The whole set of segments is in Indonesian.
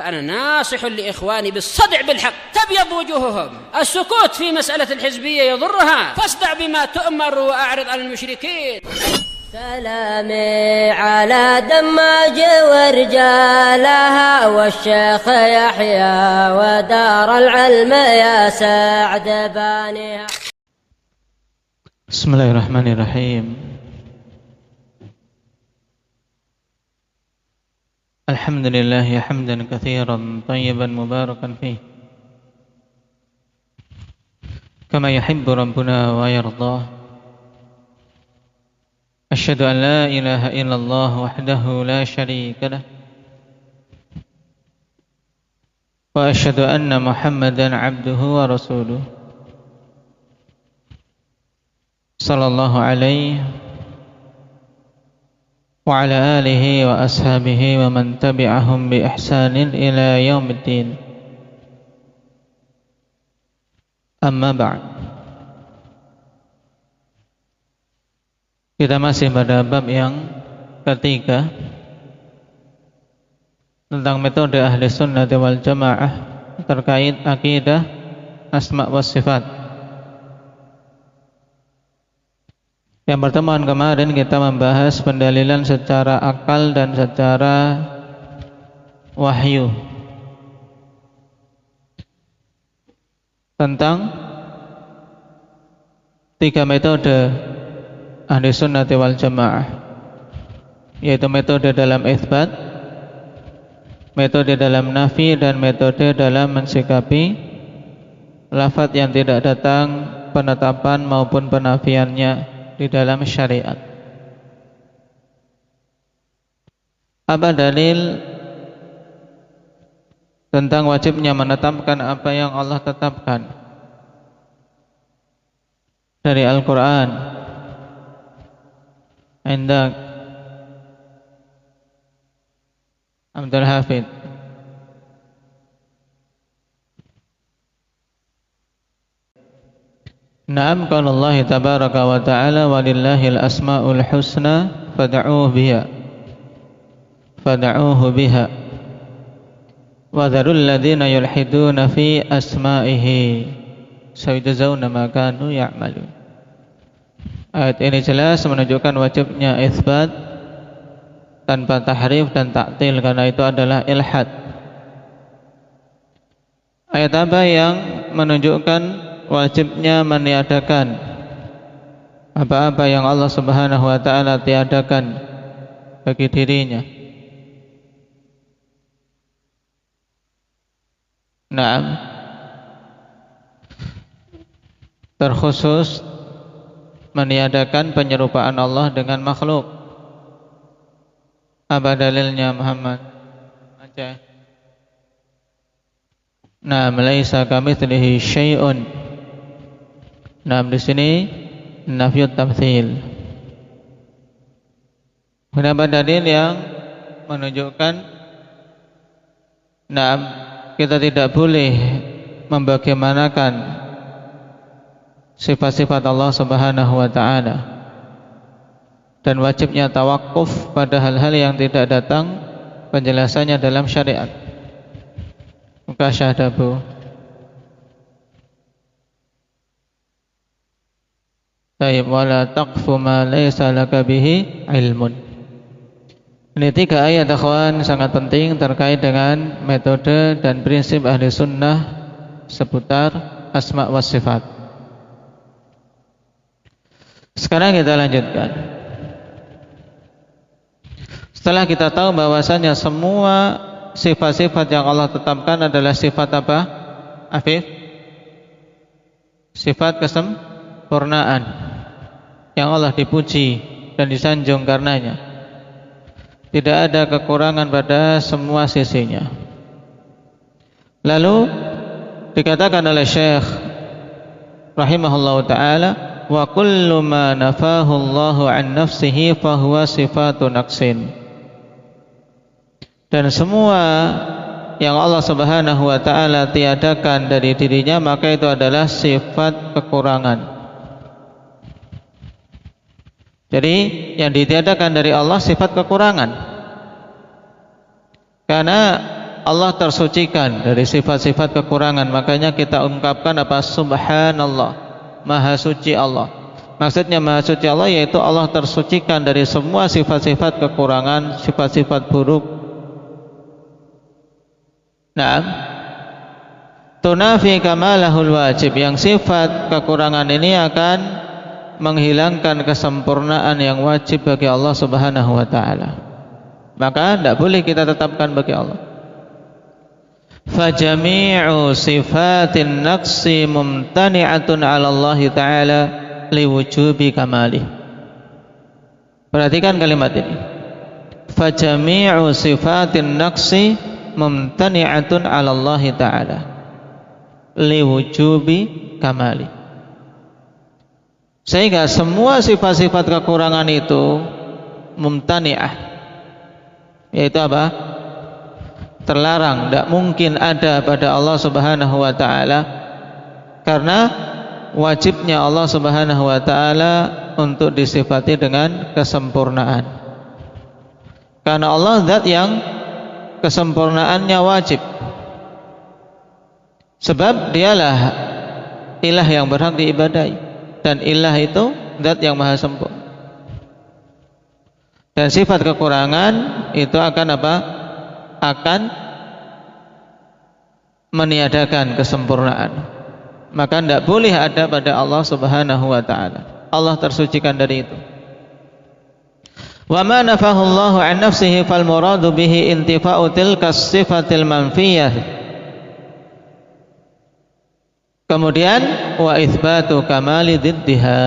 فأنا ناصح لإخواني بالصدع بالحق تبيض وجوههم. السكوت في مسألة الحزبية يضرها، فاصدع بما تؤمر وأعرض عن المشركين. سلامي على دماج ورجالها والشيخ يحيى ودار العلم يا سعد بانيها. Bismillahirrahmanirrahim. Alhamdulillah hamdan katsiran tayyiban mubarakan fih kama yuhibbu rabbuna wa yardah. Asyhadu an la ilaha illallah wahdahu la syarika lah wa asyhadu anna Muhammadan abduhu wa rasuluh sallallahu alaihi wa ala alihi wa ashabihi wa man tabi'ahum bi ihsanin ila yaumiddin. Amma ba'd. Kita masih pada bab yang ketiga tentang metode ahli sunnah wal jamaah terkait akidah asma wa sifat. Yang pertemuan kemarin kita membahas pendalilan secara akal dan secara wahyu tentang tiga metode ahli sunnah wal jamaah, yaitu metode dalam itsbat, metode dalam nafi, dan metode dalam mensikapi lafaz yang tidak datang penetapan maupun penafiannya di dalam syariat. Apa dalil tentang wajibnya menetapkan apa yang Allah tetapkan dari Al-Quran? Indak Abdul Hafid. Naam, qala Allah tabaraka wa ta'ala walillahil asmaul husna fad'uuhu biha wa dharul ladzina yulhiduna fi asma'ihi sayujzauna ma kanu ya'malun. Ayat ini jelas menunjukkan wajibnya itsbat tanpa tahrif dan ta'til, karena itu adalah ilhad. Ayat apa yang menunjukkan wajibnya meniadakan apa-apa yang Allah Subhanahu wa ta'ala tiadakan bagi dirinya? Naam, terkhusus meniadakan penyerupaan Allah dengan makhluk. Apa dalilnya Muhammad? Baca. Nah, laisa kamitslihi syai'un. Nah, di sini nafyut tamtsil. Kenapa dalil yang menunjukkan kita tidak boleh membagaimanakan sifat-sifat Allah Subhanahu wa ta'ala, dan wajibnya tawakuf pada hal-hal yang tidak datang penjelasannya dalam syariat. Muka syahdabu. Tayyib, wala taqfu ma laysa laka bihi ilmun. Ini tiga ayat akhwan sangat penting terkait dengan metode dan prinsip ahli sunnah seputar asma wa sifat. Sekarang kita lanjutkan. Setelah kita tahu bahwasanya semua sifat-sifat yang Allah tetapkan adalah sifat apa? Afif? Sifat kesempurnaan yang Allah dipuji dan disanjung karenanya. Tidak ada kekurangan pada semua sisinya. Lalu dikatakan oleh Syekh rahimahullahu ta'ala, wa kullu ma nafahu Allahu an nafsihi fahuwa sifatu naqsin. Dan semua yang Allah Subhanahu wa ta'ala tiadakan dari dirinya, maka itu adalah sifat kekurangan. Jadi yang ditiadakan dari Allah sifat kekurangan, karena Allah tersucikan dari sifat-sifat kekurangan. Makanya kita ungkapkan apa? Subhanallah, Maha suci Allah. Maksudnya Maha suci Allah yaitu Allah tersucikan dari semua sifat-sifat kekurangan, sifat-sifat buruk. Nah, tunafi kamalahul wajib, yang sifat kekurangan ini akan menghilangkan kesempurnaan yang wajib bagi Allah Subhanahu wa taala. Maka tidak boleh kita tetapkan bagi Allah. Fajami'u sifatin naqsi mumtani'atun 'ala Allah taala liwujubi kamalih. Perhatikan kalimat ini. Fajami'u sifatin naqsi mumtani'atun 'ala Allah taala liwujubi kamali. Sehingga semua sifat-sifat kekurangan itu mumtani'ah, yaitu apa? Terlarang, tidak mungkin ada pada Allah Subhanahu wa taala, karena wajibnya Allah Subhanahu wa taala untuk disifati dengan kesempurnaan. Karena Allah zat yang kesempurnaannya wajib. Sebab dialah ilah yang berhak diibadahi, dan ilah itu zat yang maha sempurna. Dan sifat kekurangan itu akan apa? Akan meniadakan kesempurnaan. Maka tidak boleh ada pada Allah Subhanahu wa taala. Allah tersucikan dari itu. Wa ma nafahu Allah 'an nafsihi fal muradu bihi intifa'u tilka sifatil manfiyah. Kemudian wa itsbatu kamali diddiha.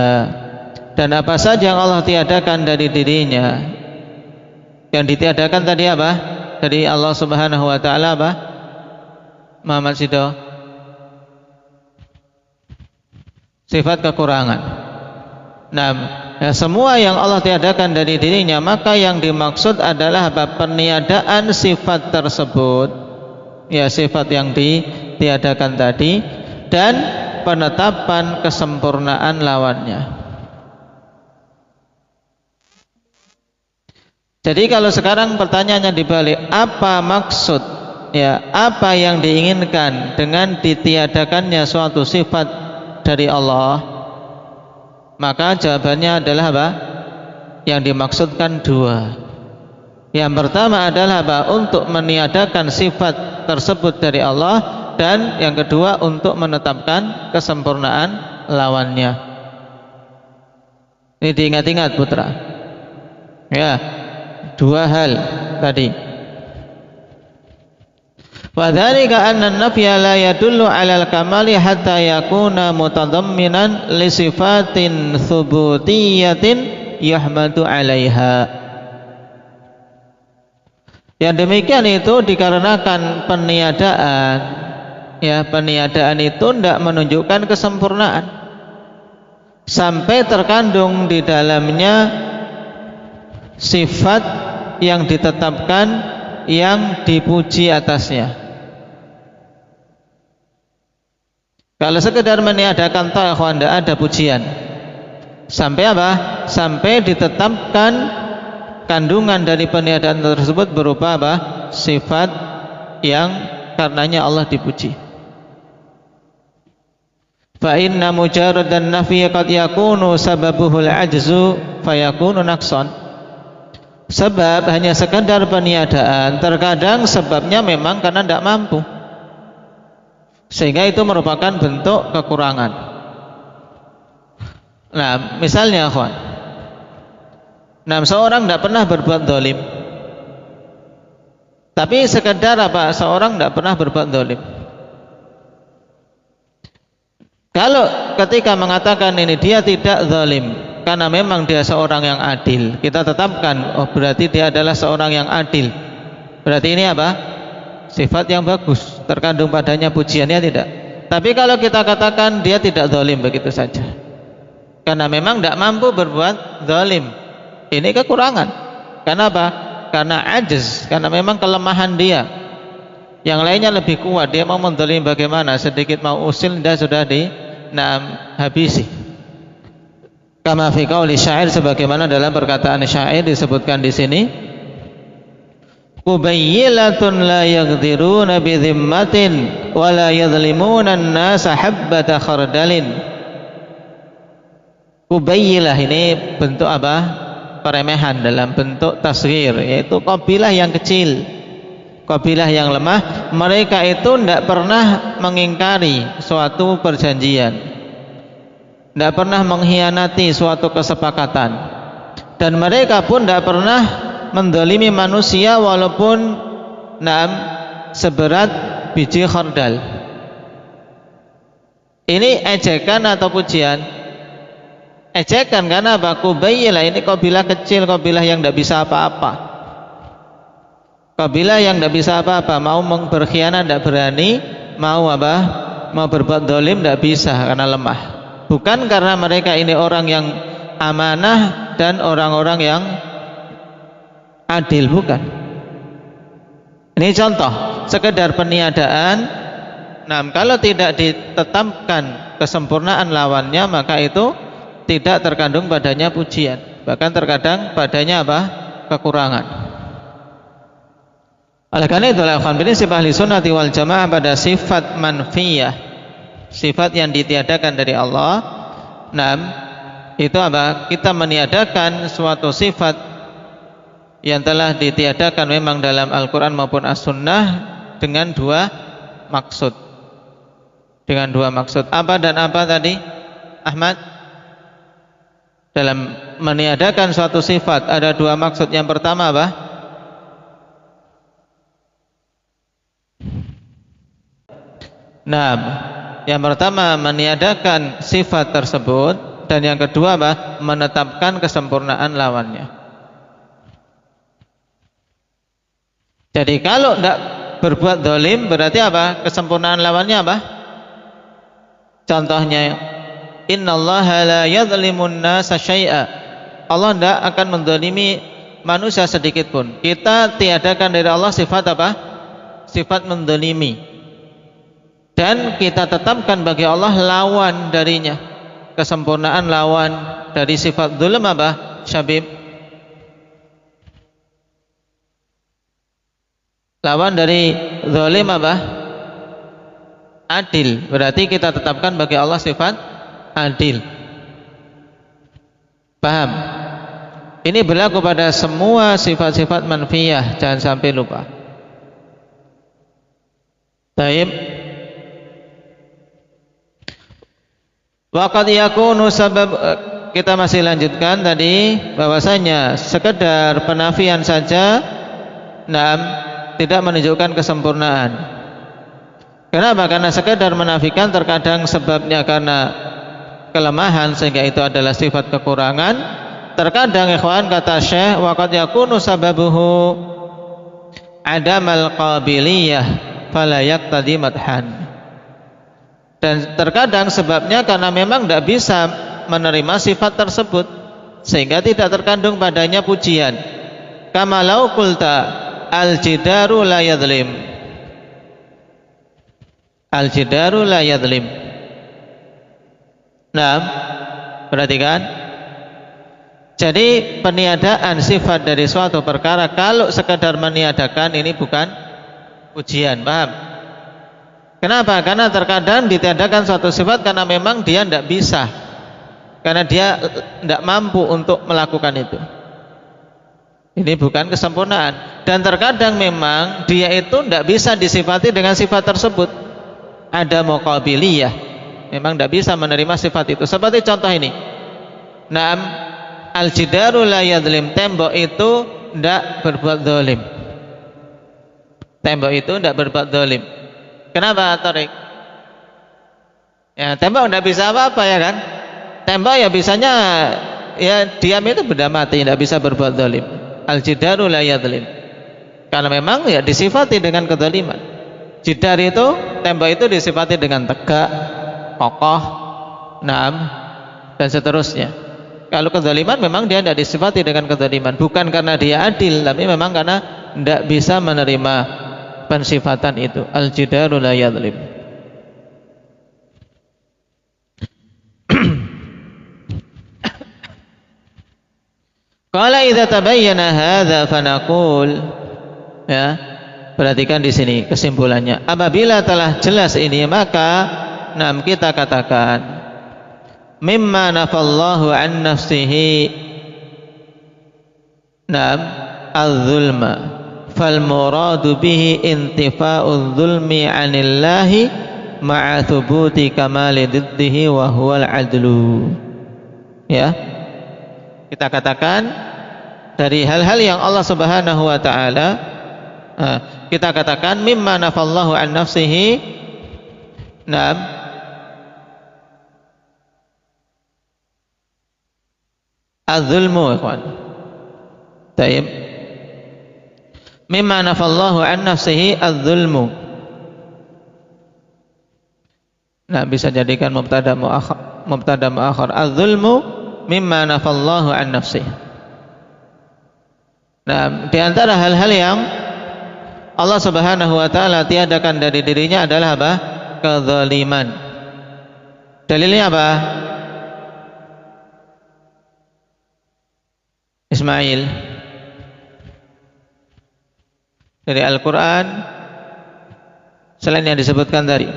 Dan apa saja yang Allah tiadakan dari dirinya, yang ditiadakan tadi apa? Dari Allah Subhanahu wa taala apa? Muhammad Sido. Sifat kekurangan. Nah, ya, semua yang Allah tiadakan dari dirinya, maka yang dimaksud adalah apa? Peniadaan sifat tersebut, ya, sifat yang ditiadakan tadi, dan penetapan kesempurnaan lawannya. Jadi kalau sekarang pertanyaannya dibalik, apa maksud, ya, apa yang diinginkan dengan ditiadakannya suatu sifat dari Allah? Maka jawabannya adalah apa? Yang dimaksudkan dua. Yang pertama adalah apa? Untuk meniadakan sifat tersebut dari Allah, dan yang kedua untuk menetapkan kesempurnaan lawannya. Ini diingat-ingat putra. Ya. Dua hal tadi. Wa dzalika anna an-nafya la yadullu 'ala al-kamali hatta yakuna mutadamminan li sifatin thubutiyatin yahmadu 'alaiha. Yang demikian itu dikarenakan peniadaan, ya, peniadaan itu tidak menunjukkan kesempurnaan sampai terkandung di dalamnya sifat yang ditetapkan yang dipuji atasnya. Kalau sekedar meniadakan ta'ala, tidak ada pujian. Sampai apa? Sampai ditetapkan kandungan dari peniadaan tersebut berupa apa? Sifat yang karenanya Allah dipuji. Fa inna mujarradan nafyi qad yakunu sababuhul ajzu fayakunu naqsan. Sebab hanya sekadar peniadaan terkadang sebabnya memang karena tidak mampu, sehingga itu merupakan bentuk kekurangan. Nah, misalnya akhwan, seorang tidak pernah berbuat zalim, tapi sekedar apa? Seorang tidak pernah berbuat zalim. Kalau ketika mengatakan ini dia tidak zalim karena memang dia seorang yang adil, kita tetapkan, oh berarti dia adalah seorang yang adil. Berarti ini apa? Sifat yang bagus, terkandung padanya pujiannya, tidak. Tapi kalau kita katakan dia tidak zalim begitu saja, karena memang tidak mampu berbuat zalim, ini kekurangan. Karena apa? Karena ajiz, karena memang kelemahan dia. Yang lainnya lebih kuat, dia mau menzalim bagaimana? Sedikit mau usil dia sudah habisi. Kama fi qauli syair, sebagaimana dalam perkataan syair disebutkan di sini, Qubayyilatun la yaghdiruna bi dhimmatin wa la yadhlimuna an-nasa habbata khardalin. Qubayyilah ini bentuk apa? Peremehan dalam bentuk tasghir, yaitu kabilah yang kecil, kabilah yang lemah. Mereka itu tidak pernah mengingkari suatu perjanjian, tidak pernah mengkhianati suatu kesepakatan, dan mereka pun tidak pernah mendolimi manusia walaupun seberat biji khardal. Ini ejekan atau pujian? Ejekan, karena apa? Qubayyilah ini kabilah kecil, kabilah yang tidak bisa apa-apa, kabilah yang tidak bisa apa-apa. Mau berkhianat tidak berani, mau apa? Mau berbuat dolim tidak bisa karena lemah. Bukan karena mereka ini orang yang amanah dan orang-orang yang adil, bukan. Ini contoh sekedar peniadaan. Nah, kalau tidak ditetapkan kesempurnaan lawannya, maka itu tidak terkandung padanya pujian, bahkan terkadang padanya apa? Kekurangan. Oleh karena itu, prinsip ahli sunnati wal jamaah pada sifat manfiyah, sifat yang ditiadakan dari Allah. Itu apa? Kita meniadakan suatu sifat yang telah ditiadakan memang dalam Al-Quran maupun As-Sunnah dengan dua maksud. Dengan dua maksud. Apa dan apa tadi, Ahmad? Dalam meniadakan suatu sifat ada dua maksud. Yang pertama apa? Yang pertama meniadakan sifat tersebut, dan yang kedua apa? Menetapkan kesempurnaan lawannya. Jadi kalau tidak berbuat dolim berarti apa? Kesempurnaan lawannya apa? Contohnya, innallaha la yadhlimun nasa syai'a. Allah tidak akan mendolimi manusia sedikit pun. Kita tiadakan dari Allah sifat apa? Sifat mendolimi. Dan kita tetapkan bagi Allah lawan darinya. Kesempurnaan lawan dari sifat dzulm apa? Syabib. Lawan dari zalim apa? Adil. Berarti kita tetapkan bagi Allah sifat adil. Paham? Ini berlaku pada semua sifat-sifat manfiyah, jangan sampai lupa. Taib. Waqad yakunu sabab, kita masih lanjutkan tadi bahwasanya sekedar penafian saja tidak menunjukkan kesempurnaan. Kenapa? Karena sekedar menafikan terkadang sebabnya karena kelemahan, sehingga itu adalah sifat kekurangan. Terkadang ikhwan, kata Syekh, waqad yakunu sababuhu adamal qabiliyah fala yaqtadi madhan. Dan terkadang sebabnya karena memang tidak bisa menerima sifat tersebut, sehingga tidak terkandung padanya pujian. Kama law qulta al-jidaru la yadhlim. Al-jidaru la yadhlim. Perhatikan. Jadi peniadaan sifat dari suatu perkara kalau sekadar meniadakan ini bukan pujian, paham? Kenapa? Karena terkadang ditiadakan suatu sifat karena memang dia tidak bisa, karena dia tidak mampu untuk melakukan itu. Ini bukan kesempurnaan. Dan terkadang memang dia itu tidak bisa disifati dengan sifat tersebut. Ada muqabiliyah, memang tidak bisa menerima sifat itu. Seperti contoh ini, al-jidaru la yadhlim, tembok itu tidak berbuat dolim. Tembok itu tidak berbuat dolim. Kenapa, Tarik? Ya, tembok tidak bisa apa-apa, ya kan? Tembok ya bisanya ya diam itu benda mati, tidak bisa berbuat dolim. Al-jidaru la yadhlim, karena memang ya disifati dengan kedoliman. Jidar itu, tembok itu disifati dengan tegak, kokoh, dan seterusnya. Kalau kezaliman memang dia tidak disifati dengan kezaliman, bukan karena dia adil, tapi memang karena tidak bisa menerima pensifatan itu. Al-jidaru la yadhlim. Qala idza tabayyana hadza fanaqul, Ya, perhatikan di sini kesimpulannya. Apabila telah jelas ini, maka kita katakan mimma nafallahu an nafsihi az-zulma fal muradu bihi intifa'udz zulmi 'anillahi ma'a thubuti kamali diddihi wa huwal 'adlu. Ya, kita katakan dari hal-hal yang Allah Subhanahu wa taala, kita katakan mimma nafallahu an nafsihi az-zulmu, ikhwan. Taib. Mimma nafallahu an nafsihi az-zulmu. Bisa jadikan mubtada muakhar. Az-zulmu mimma nafallahu an nafsihi. Di antara hal-hal yang Allah Subhanahu wa taala tiadakan dari dirinya adalah apa? Kezaliman. Dalilnya apa? Ismail. Dari Al-Quran selain yang disebutkan tadi.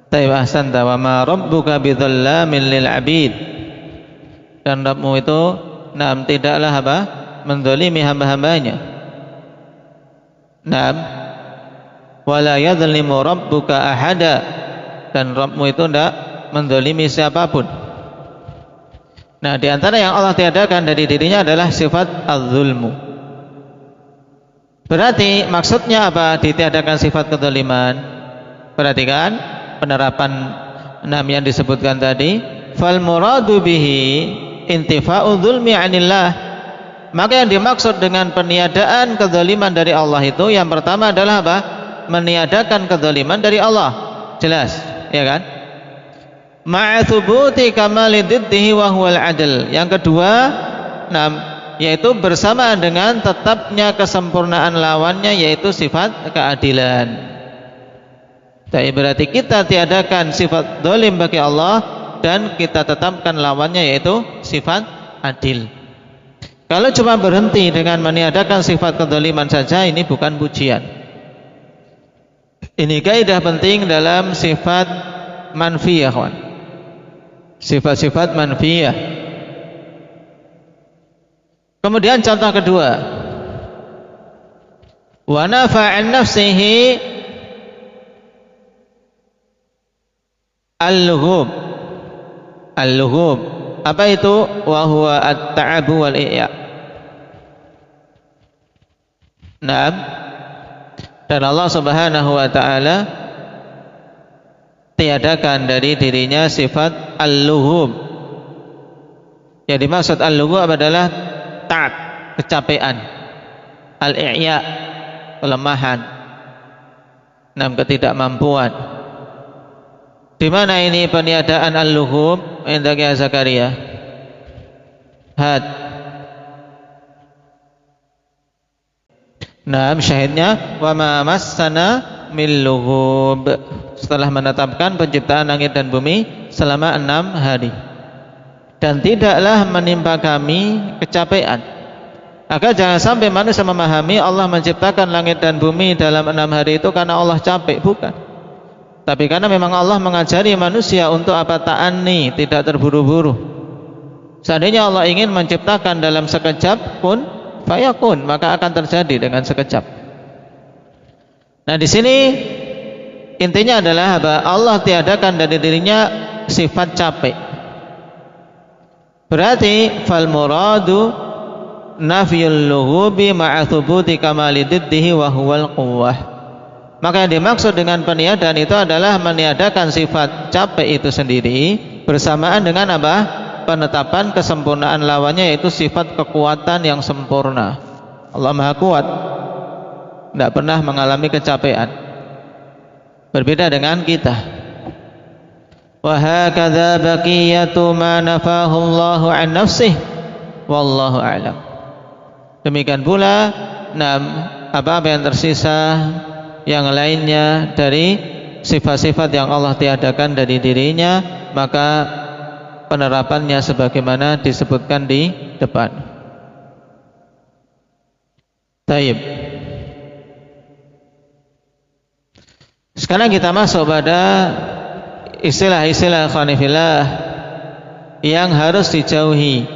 Taib ahsanta wa ma rabbuka bidzallamin lil 'abid. Dan Rabbmu itu tidaklah apa? Menzalimi hamba-hambanya. Wala yadzlimu rabbuka ahada. Dan Rabbmu itu tidak menzalimi siapapun. Di antara yang Allah tiadakan dari dirinya adalah sifat az-zulmu. Berarti maksudnya apa ditiadakan sifat kezaliman? Perhatikan penerapan yang disebutkan tadi. Fal muradu bihi intifa'udz zulmi 'anillah. Maka yang dimaksud dengan peniadaan kezaliman dari Allah itu yang pertama adalah apa? Meniadakan kezaliman dari Allah. Jelas, ya kan? Ma'a thubuti kamali diddihi wa huwal 'adl. Yang kedua, yaitu bersamaan dengan tetapnya kesempurnaan lawannya, yaitu sifat keadilan. Jadi berarti kita tiadakan sifat zalim bagi Allah dan kita tetapkan lawannya, yaitu sifat adil. Kalau cuma berhenti dengan meniadakan sifat kezaliman saja, ini bukan pujian. Ini kaidah penting dalam sifat manfiyah, kawan. Sifat-sifat manfiyah. Kemudian contoh kedua, wa nafa'an nafsihi al-lughub. Al-lughub apa itu? Wa huwa at-ta'abu wal i'ya. Dan Allah Subhanahu wa taala tiadakan dari dirinya sifat al-lughub. Yang dimaksud al-lughub adalah ta'ab, kecapean, al-i'ya, kelemahan, ketidakmampuan. Di mana ini peniadaan al-lughub? Indahnya Zakaria. Syahidnya wa ma massana min lughub. Setelah menetapkan penciptaan langit dan bumi selama 6 hari, dan tidaklah menimpa kami kecapean. Agar jangan sampai manusia memahami Allah menciptakan langit dan bumi dalam 6 hari itu karena Allah capek, bukan. Tapi karena memang Allah mengajari manusia untuk apa? Ta'anni, tidak terburu-buru. Seandainya Allah ingin menciptakan dalam sekejap kun fayakun, maka akan terjadi dengan sekejap. Di sini intinya adalah apa? Allah tiadakan dari dirinya sifat capek. Berarti fal muradu nafyul lughubi ma'a thubuti kamali diddihi wa huwal quwwah. Maka yang dimaksud dengan peniadaan itu adalah meniadakan sifat capek itu sendiri bersamaan dengan apa? Penetapan kesempurnaan lawannya, yaitu sifat kekuatan yang sempurna. Allah Maha Kuat, tidak pernah mengalami kecapean. Berbeda dengan kita. Wa hakadza baqiyatu ma nafahu Allahu an nafsihi wallahu a'lam. Demikian pula apa yang tersisa yang lainnya dari sifat-sifat yang Allah tiadakan dari dirinya, maka penerapannya sebagaimana disebutkan di depan. Taib. Sekarang kita masuk pada istilah-istilah ikhwanifillah yang harus dijauhi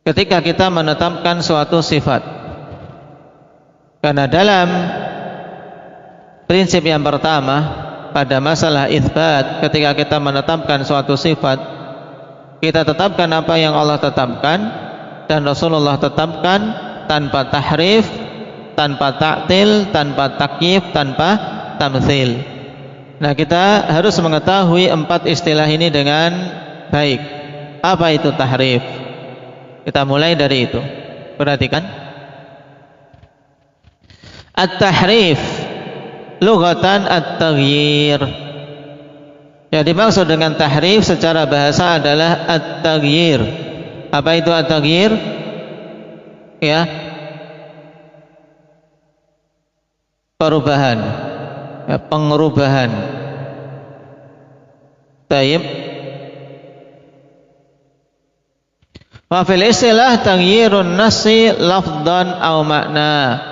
ketika kita menetapkan suatu sifat. Karena dalam prinsip yang pertama pada masalah itsbat, ketika kita menetapkan suatu sifat, kita tetapkan apa yang Allah tetapkan dan Rasulullah tetapkan tanpa tahrif, tanpa ta'til, tanpa takyif, tanpa tamtsil. Nah, kita harus mengetahui 4 istilah ini dengan baik. Apa itu tahrif? Kita mulai dari itu. Perhatikan. At-tahrif lughatan at-taghyir. Yang dimaksud dengan tahrif secara bahasa adalah at-taghyir. Apa itu at-taghyir? Ya, perubahan, ya, pengerubahan. Taib. Wa fil istilah taghyirun nasi lafdan aw makna.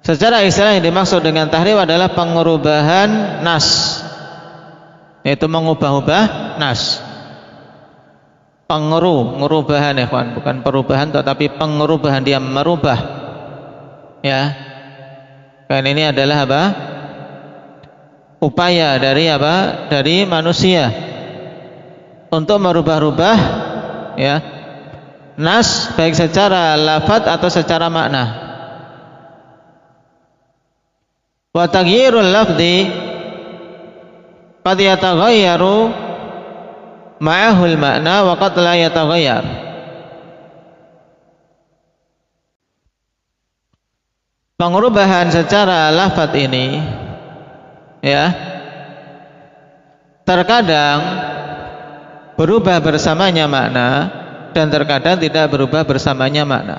Secara istilah yang dimaksud dengan tahrif adalah pengerubahan nas, yaitu mengubah-ubah nas. Pengerubahan ya kawan, bukan perubahan tetapi pengerubahan, dia merubah. Ya. Kan ini adalah apa? Upaya dari apa? Dari manusia untuk merubah-rubah, ya, nas baik secara lafaz atau secara makna. Wa taghyirul lafzi qad yataghayyaru ma'ahul makna wa qad la yataghayyar. Pengurubahan secara lafaz ini, ya, terkadang berubah bersamanya makna dan terkadang tidak berubah bersamanya makna.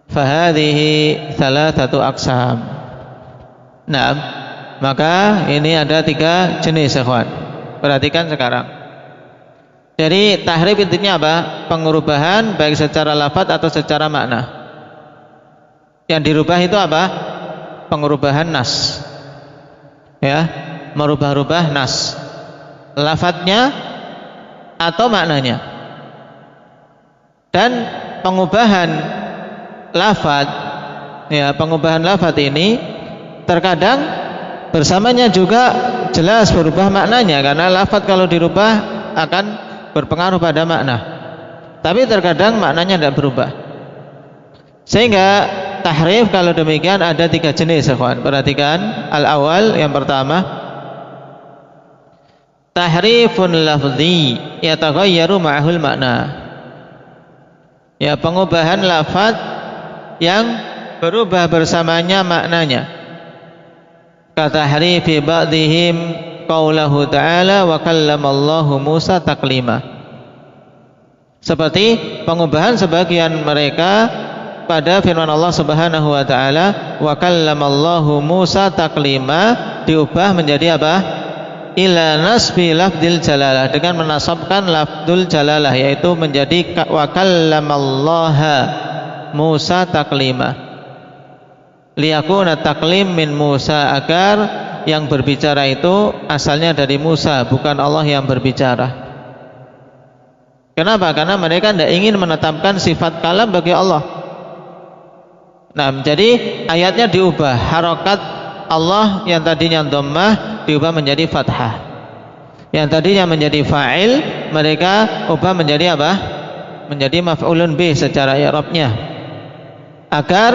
Fahadhihi thalathatu aqsam. Nah, maka ini ada 3 jenis, ikhwan. Perhatikan sekarang. Jadi tahrif intinya apa? Pengurubahan baik secara lafaz atau secara makna. Yang dirubah itu apa? Pengurubahan nas, ya, merubah-rubah nas, lafadznya atau maknanya. Dan pengubahan lafadz, ya, pengubahan lafadz ini terkadang bersamanya juga jelas berubah maknanya, karena lafadz kalau dirubah akan berpengaruh pada makna. Tapi terkadang maknanya tidak berubah. Sehingga tahrif kalau demikian ada 3 jenis, ikhwan. Perhatikan. Al-awwal, yang pertama, tahrifun lafzi yataghayyaru ma'ahul makna. Ya, pengubahan lafaz yang berubah bersamanya maknanya. Katahrifi ba'dihim qaulahu ta'ala wa kallamallahu Musa taklima. Seperti pengubahan sebagian mereka pada firman Allah Subhanahu wa taala, wa kallamallahu Musa taklima, diubah menjadi apa? Ila nasbi lafdil jalalah, dengan menasabkan lafdul jalalah, yaitu menjadi wa kallamallaha Musa taklima. Liyakuna taklim min Musa, agar yang berbicara itu asalnya dari Musa, bukan Allah yang berbicara. Kenapa? Karena mereka tidak ingin menetapkan sifat kalam bagi Allah. Nah, jadi ayatnya diubah, harokat Allah yang tadinya dhammah diubah menjadi fathah, yang tadinya menjadi fa'il mereka ubah menjadi apa? Menjadi maf'ulun bih secara i'rabnya, agar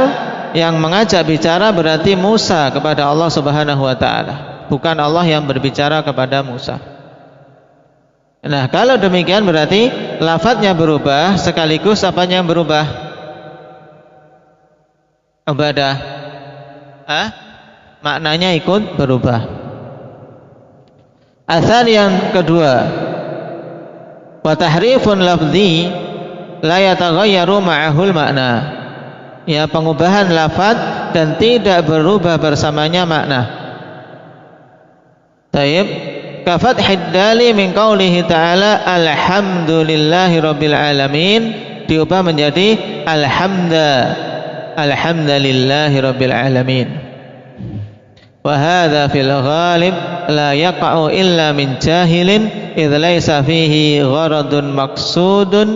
yang mengajak bicara berarti Musa kepada Allah Subhanahu wa taala, bukan Allah yang berbicara kepada Musa. Nah, kalau demikian berarti lafadznya berubah sekaligus apanya yang berubah? Ibadah, maknanya ikut berubah. Asal yang kedua, wa tahrifun lafzi la yataghayyaru ma'ahul makna. Ya, pengubahan lafaz dan tidak berubah bersamanya makna. Taib. ka fathid dali min qaulihi ta'ala alhamdulillahi rabbil alamin, diubah menjadi alhamdulillahi rabbil alamin. Wa hadha fil ghalib la yaqa'u illa min jahilin idh laysa fihi gharadun maqsudun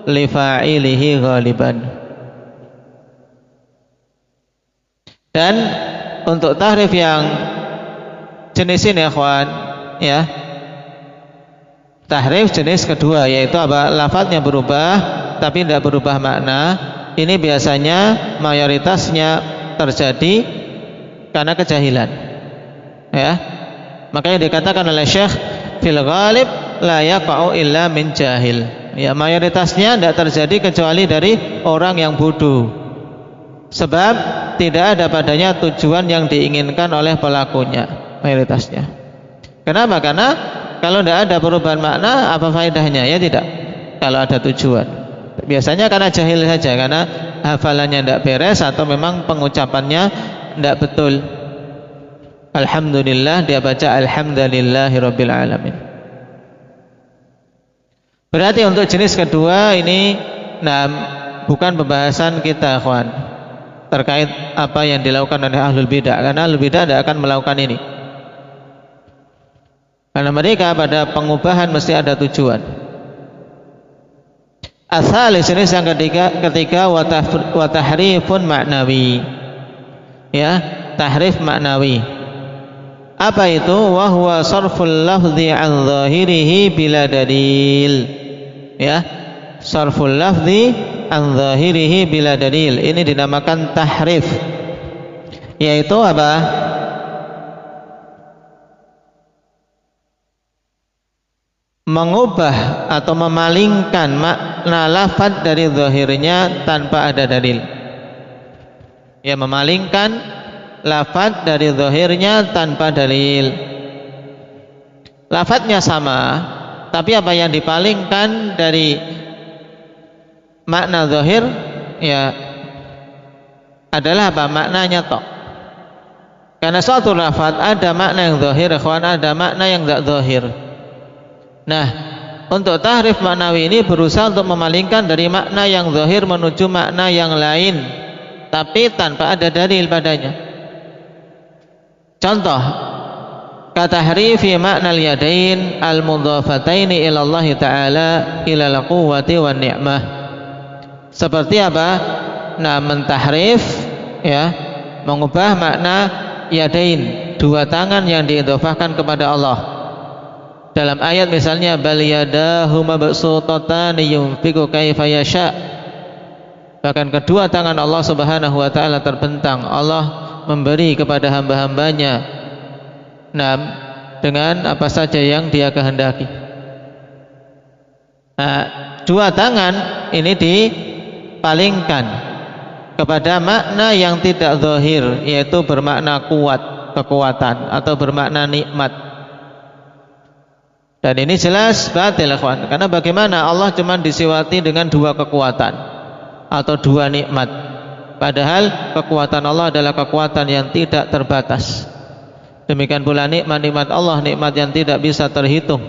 li fa'ilihi ghaliban. Dan untuk tahrif yang jenis ini ikhwan, ya, tahrif jenis kedua yaitu apa? Lafadznya berubah tapi tidak berubah makna. Ini biasanya mayoritasnya terjadi karena kejahilan, ya. Makanya dikatakan oleh Syekh fil ghalib la yaqa'u illa min jahil, ya, mayoritasnya tidak terjadi kecuali dari orang yang bodoh, sebab tidak ada padanya tujuan yang diinginkan oleh pelakunya, mayoritasnya. Kenapa? Karena kalau tidak ada perubahan makna, apa faedahnya? Ya tidak, kalau ada tujuan. Biasanya karena jahil saja, karena hafalannya tidak beres atau memang pengucapannya tidak betul. Alhamdulillah dia baca alhamdulillahi rabbil alamin. Berarti untuk jenis kedua ini bukan pembahasan kita, kawan, terkait apa yang dilakukan oleh ahlul bidah, karena ahlul bidah tidak akan melakukan ini, karena mereka pada pengubahan mesti ada tujuan. Asal jenis yang ketiga wa tahrifun maknawi, ya, tahrif maknawi. Apa itu? Wa huwa sarful lafzi an zahirihi bila dalil, ya, sarful lafzi an zahirihi bila dalil. Ini dinamakan tahrif, yaitu apa? Mengubah atau memalingkan makna lafaz dari zahirnya tanpa ada dalil. Ya, memalingkan lafaz dari zahirnya tanpa dalil. Lafaznya sama, tapi apa yang dipalingkan dari makna zahir, ya, adalah apa? Maknanya tok. Karena suatu lafaz ada makna yang zahir, ikhwan, ada makna yang tidak zahir. Nah, untuk tahrif maknawi ini berusaha untuk memalingkan dari makna yang zahir menuju makna yang lain, tapi tanpa ada dalil padanya. Contoh, katahrifi makna al-yadain al-mudhafataini ila Allah Ta'ala ila al-quwwati wan ni'mah. Seperti apa? Nah, mentahrif, ya, mengubah makna yadain, dua tangan yang diidhofahkan kepada Allah. Dalam ayat misalnya bal yadahu mabsuutatan yunfiqu kaifa yasha. Bahkan kedua tangan Allah Subhanahu wa taala terbentang. Allah memberi kepada hamba-hambanya dengan apa saja yang Dia kehendaki. Nah, dua tangan ini dipalingkan kepada makna yang tidak zahir, yaitu bermakna kuat, kekuatan, atau bermakna nikmat. Dan ini jelas batil, ikhwan. Karena bagaimana Allah cuma disiwati dengan dua kekuatan atau dua nikmat, padahal kekuatan Allah adalah kekuatan yang tidak terbatas. Demikian pula nikmat-nikmat Allah, nikmat yang tidak bisa terhitung.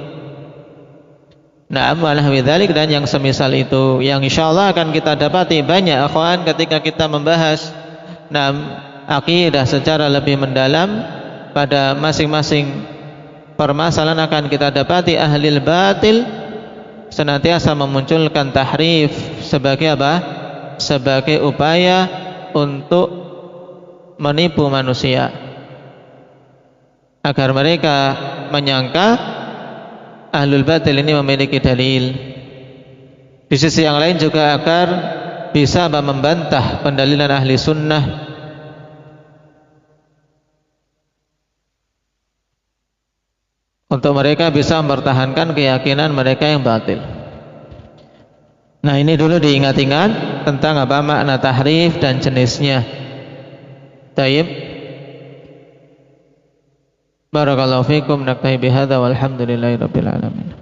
Na'am wa nahwi dzalik, dan yang semisal itu, yang insyaallah akan kita dapati banyak, ikhwan, ketika kita membahas akidah secara lebih mendalam pada masing-masing permasalahan. Akan kita dapati ahlil batil senantiasa memunculkan tahrif sebagai apa? Sebagai upaya untuk menipu manusia, agar mereka menyangka ahlul batil ini memiliki dalil. Di sisi yang lain juga agar bisa membantah pendalilan ahli sunnah, untuk mereka bisa mempertahankan keyakinan mereka yang batil. Nah, ini dulu diingat-ingat tentang apa makna tahrif dan jenisnya. Taib. Barakallahu fikum, naktahi bihadza walhamdulillahirabbil alamin.